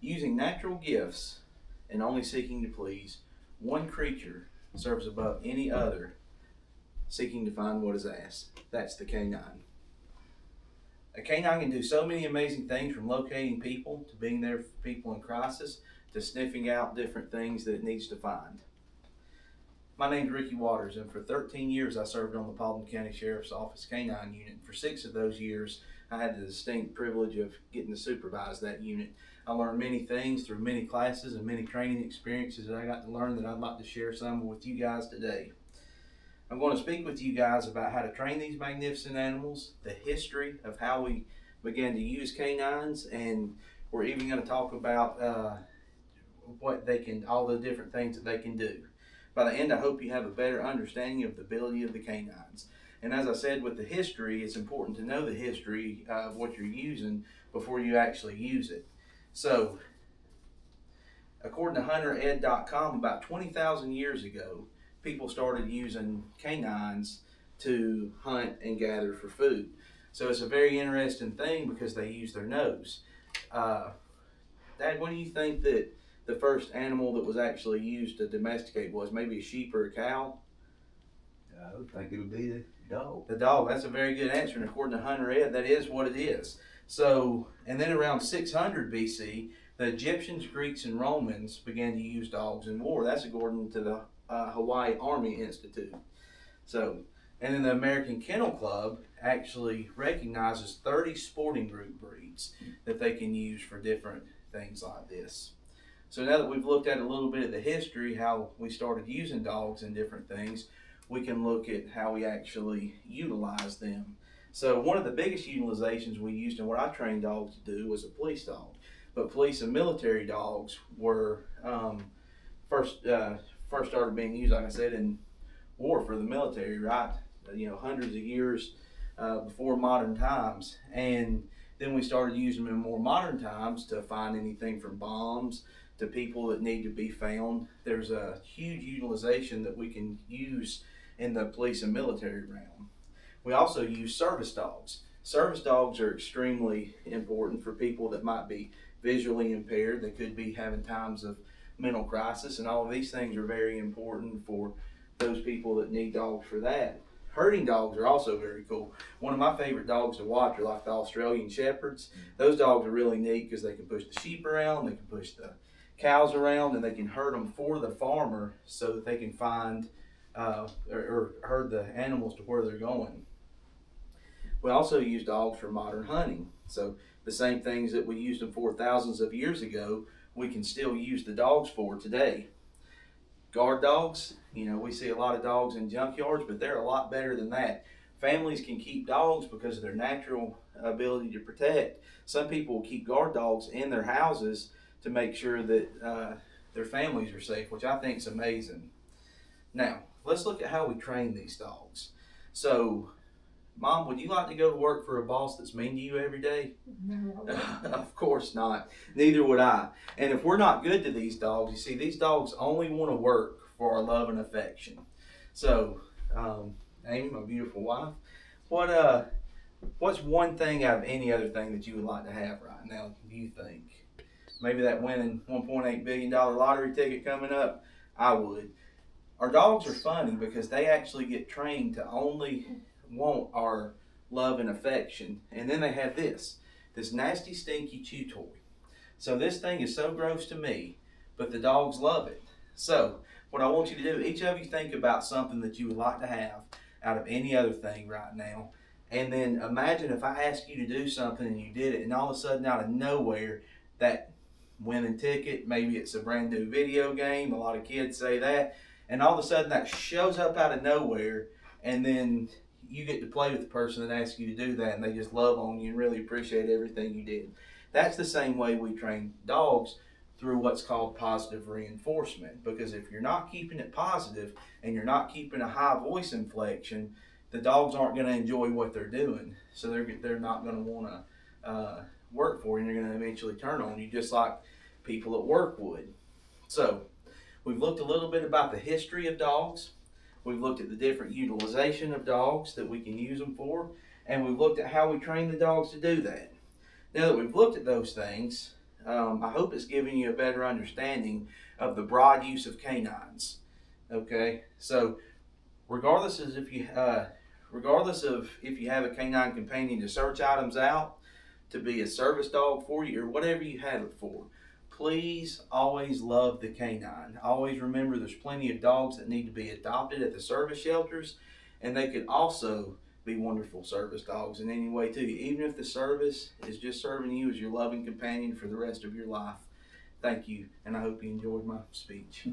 Using natural gifts and only seeking to please, one creature serves above any other, seeking to find what is asked. That's the canine. A canine can do so many amazing things, from locating people to being there for people in crisis to sniffing out different things that it needs to find. My name's Ricky Waters, and for 13 years I served on the Paulding County Sheriff's Office Canine Unit. For 6 of those years, I had the distinct privilege of getting to supervise that unit. I learned many things through many classes and many training experiences that I got to learn that I'd like to share some with you guys today. I'm going to speak with you guys about how to train these magnificent animals, the history of how we began to use canines, and we're even going to talk about what they can, all the different things that they can do. By the end, I hope you have a better understanding of the ability of the canines. And as I said with the history, it's important to know the history of what you're using before you actually use it. So, according to huntered.com, about 20,000 years ago, people started using canines to hunt and gather for food. So it's a very interesting thing because they use their nose. Dad, what do you think that the first animal that was actually used to domesticate was? Maybe a sheep or a cow? I would think it would be the dog. The dog. That's a very good answer, and according to Hunter Ed, that is what it is. So, and then around 600 BC, the Egyptians, Greeks, and Romans began to use dogs in war. That's according to the Hawaii Army Institute. So, and then the American Kennel Club actually recognizes 30 sporting group breeds that they can use for different things like this. So now that we've looked at a little bit of the history, how we started using dogs and different things, we can look at how we actually utilize them. So one of the biggest utilizations we used and what I trained dogs to do was a police dog. But police and military dogs were first started being used, like I said, in war for the military, right? Hundreds of years before modern times. And then we started using them in more modern times to find anything from bombs to people that need to be found. There's a huge utilization that we can use in the police and military realm. We also use service dogs. Service dogs are extremely important for people that might be visually impaired. They could be having times of mental crisis, and all of these things are very important for those people that need dogs for that. Herding dogs are also very cool. One of my favorite dogs to watch are like the Australian Shepherds. Those dogs are really neat because they can push the sheep around, they can push the cows around, and they can herd them for the farmer so that they can find or herd the animals to where they're going. We also use dogs for modern hunting. So the same things that we used them for thousands of years ago, we can still use the dogs for today. Guard dogs, we see a lot of dogs in junkyards, but they're a lot better than that. Families can keep dogs because of their natural ability to protect. Some people will keep guard dogs in their houses to make sure that their families are safe, which I think is amazing. Now, let's look at how we train these dogs. So, Mom, would you like to go to work for a boss that's mean to you every day? No. Of course not. Neither would I. And if we're not good to these dogs, you see, these dogs only want to work for our love and affection. So, Amy, my beautiful wife, what's one thing out of any other thing that you would like to have right now, do you think? Maybe that winning $1.8 billion lottery ticket coming up? I would. Our dogs are funny because they actually get trained to only want our love and affection. And then they have this nasty, stinky chew toy. So this thing is so gross to me, but the dogs love it. So what I want you to do, each of you think about something that you would like to have out of any other thing right now. And then imagine if I asked you to do something and you did it, and all of a sudden out of nowhere, that winning ticket, maybe it's a brand new video game, a lot of kids say that, and all of a sudden that shows up out of nowhere, and then you get to play with the person that asked you to do that, and they just love on you and really appreciate everything you did. That's the same way we train dogs, through what's called positive reinforcement. Because if you're not keeping it positive and you're not keeping a high voice inflection, the dogs aren't going to enjoy what they're doing. So they're not going to want to work for you, and they're going to eventually turn on you, just like people at work would. So we've looked a little bit about the history of dogs. We've looked at the different utilization of dogs that we can use them for, and we've looked at how we train the dogs to do that. Now that we've looked at those things, I hope it's giving you a better understanding of the broad use of canines. Okay, so regardless of if you have a canine companion to search items out, to be a service dog for you, or whatever you have it for, please always love the canine. Always remember there's plenty of dogs that need to be adopted at the service shelters, and they could also be wonderful service dogs in any way too, even if the service is just serving you as your loving companion for the rest of your life. Thank you, and I hope you enjoyed my speech.